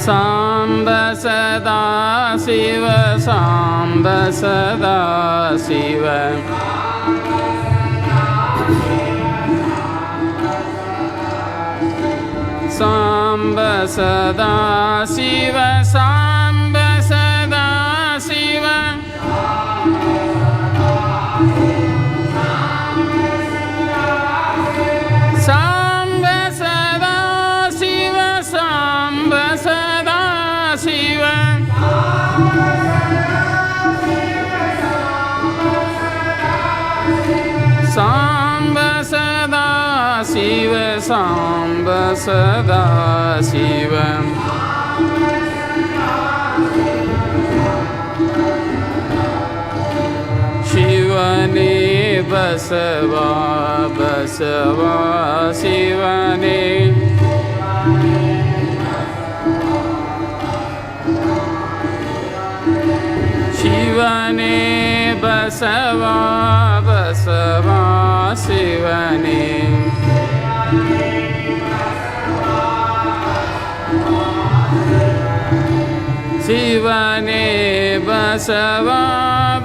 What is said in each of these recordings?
ಸಾಂಬ ಸದಾ ಶಿವ ಸಾಂಬ ಸದಾ ಶಿವ ಸಾಂಬ ಸದಾ ಶಿವ ಸಾಂಬ ಸದಾ ಶಿವ ಸಾಂಬ ಸದಾ ಶಿವ ಸಾಂಬ ಸದಾ ಶಿವ ಸಾಂಬ ಸದಾ ಶಿವ ಸಾಂಬ ಸದಾ ಶಿವ ಶಿವನೇ ಬಸವಾ ಬಸವಾ ಶಿವನೇ ಶಿವನೇ ಬಸವಾ ಬಸವಾ ಶಿವನೇ ಶಿವನೇ ಬಸವಾ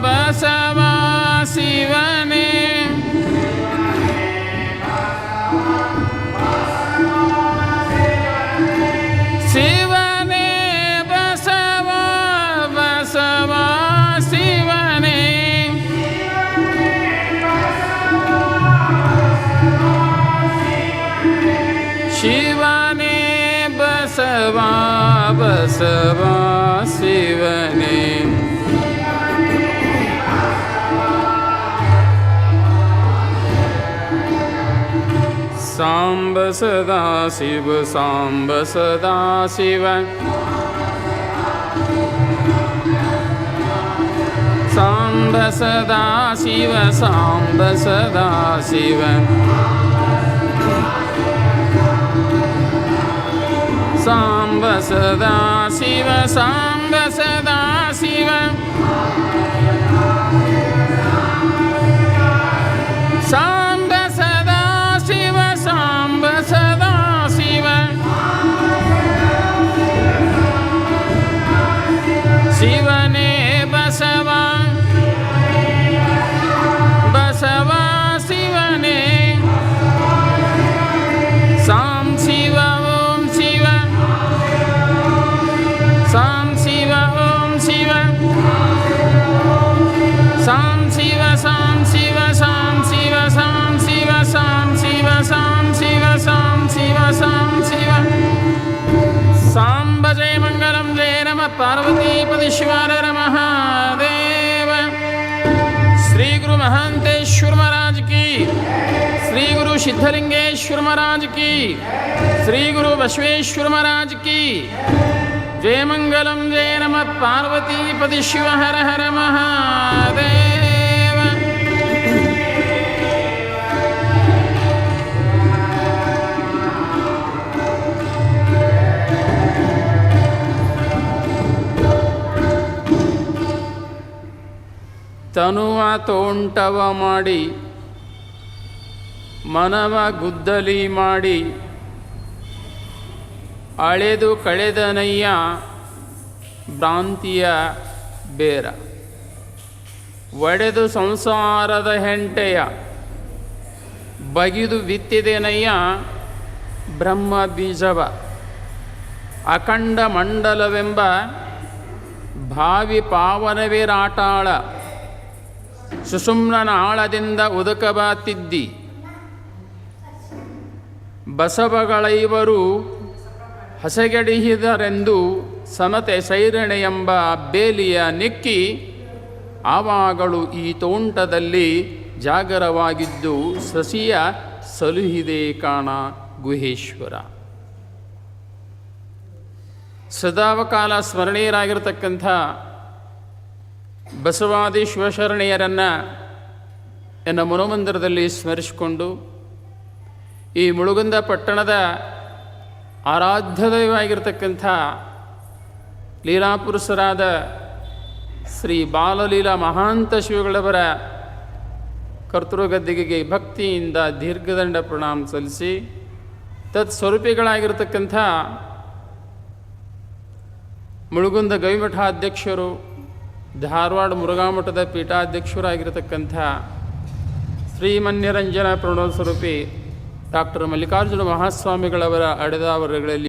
ಬಸವಾ ಶಿವನೇ ಶಿವನೇ ಬಸವಾ ಬಸವಾ ಶಿವನೇ ಶಿವನೇ ಬಸವಾ ಬಸವಾ ಶಿವನೇ ಸಾಂಬ ಸದಾ ಶಿವ ಸಾಂಬ ಸದಾ ಶಿವ ಸಾಂಬ ಸದಾ ಶಿವ ಸಾಂಬ ಸದಾ ಶಿವ ಸಾಂಬ ಸದಾ ಶಿವ ಸಾಂಬ ಸದಾ ಶಿವ ಸಾಂಬ ಸದಾ ಶಿವ ಸಾಂಬ ಸದಾ ಶಿವ ಶಿವನೇ ಬಸವಾ ಬಸವಾ ಶಿವನೇ ಸಾಂ ಶಿವ ಓಂ ಶಿವ ಸಾಂ ಶಿವ ಓಂ ಶಿವ ಸಾಂ ಶಿವ ಸಾಂ ಶಿವ ಸಾಂ ಶಿವ ಸಾಂ ಶಿವ ಸಾಂ ಶಿವ ಸಾಂ ಶಿವ ಸಾಂ ಶಿವ ಸಾಂ ಶಿವ ಸಾಂಬ ಜಯ ಮಂಗಲಂ ಜಯ ನಮ ಪಾರ್ವತೀಪತಿ ಶಿವಾರ ಮಹಾದೇವ ಶ್ರೀ ಗುರು ಮಹಾಂತೇಶ್ವರ ಮಹಾರಾಜ್ ಕಿ ಶ್ರೀ ಗುರು ಸಿದ್ಧಲಿಂಗೇಶ್ವರ ಮಹಾರಾಜ್ ಕಿ ಶ್ರೀ ಗುರು ಬಸವೇಶ್ವರ ಮಹಾರಾಜ್ ಕಿ ಜಯ ಮಂಗಲಂ ಜಯ ನಮ ಪಾರ್ವತೀಪತಿ ಶಿವ ಹರ ಹರ ಮಹಾದೇವ ತನುವ ತೋಂಟವ ಮಾಡಿ ಮನವ ಗುದ್ದಲಿ ಮಾಡಿ ಅಳೆದು ಕಳೆದನಯ್ಯ ಭ್ರಾಂತಿಯ ಬೇರ ಒಡೆದು ಸಂಸಾರದ ಹೆಂಟೆಯ ಬಗಿದು ಬಿತ್ತಿದೆನಯ್ಯ ಬ್ರಹ್ಮ ಬೀಜವ ಅಖಂಡ ಮಂಡಲವೆಂಬ ಭಾವಿ ಪಾವನವಿರಾಟಾಳ ಸುಷುಮ್ನ ಆಳದಿಂದ ಉದಕಬ ತಿದ್ದಿ ಬಸವಗಳೈವರು ಹಸೆಗೆಡಿಹಿದರೆಂದು ಸಮತೆ ಸೈರಣೆ ಎಂಬ ಬೇಲಿಯ ನೆಕ್ಕಿ ಆವಾಗಳು ಈ ತೋಂಟದಲ್ಲಿ ಜಾಗರವಾಗಿದ್ದು ಸಸಿಯ ಸಲುಹಿದೆ ಕಾಣ ಗುಹೇಶ್ವರ. ಸದಾವಕಾಲ ಸ್ಮರಣೀಯರಾಗಿರ್ತಕ್ಕಂಥ ಬಸವಾದಿ ಶಿವಶರಣೆಯರನ್ನು ಎನ್ನ ಮನೋಮಂದಿರದಲ್ಲಿ ಸ್ಮರಿಸಿಕೊಂಡು ಈ ಮುಳುಗುಂದ ಪಟ್ಟಣದ ಆರಾಧ್ಯ ದೈವವಾಗಿರ್ತಕ್ಕಂಥ ಲೀಲಾಪುರುಷರಾದ ಶ್ರೀ ಬಾಲಲೀಲಾ ಮಹಾಂತ ಶಿವಗಳವರ ಕರ್ತೃಗದ್ದಿಗೆಗೆ ಭಕ್ತಿಯಿಂದ ದೀರ್ಘದಂಡ ಪ್ರಣಾಮ ಸಲ್ಲಿಸಿ ತತ್ಸ್ವರೂಪಿಗಳಾಗಿರ್ತಕ್ಕಂಥ ಮುಳುಗುಂದ ಗವಿಮಠಾಧ್ಯಕ್ಷರು, ಧಾರವಾಡ ಮುರುಘಾಮಠದ ಪೀಠಾಧ್ಯಕ್ಷರಾಗಿರತಕ್ಕಂಥ ಶ್ರೀಮನ್ಯರಂಜನ ಪ್ರಣವ ಸ್ವರೂಪಿ ಡಾಕ್ಟರ್ ಮಲ್ಲಿಕಾರ್ಜುನ ಮಹಾಸ್ವಾಮಿಗಳವರ ಅಡೆದಾವರಗಳಲ್ಲಿ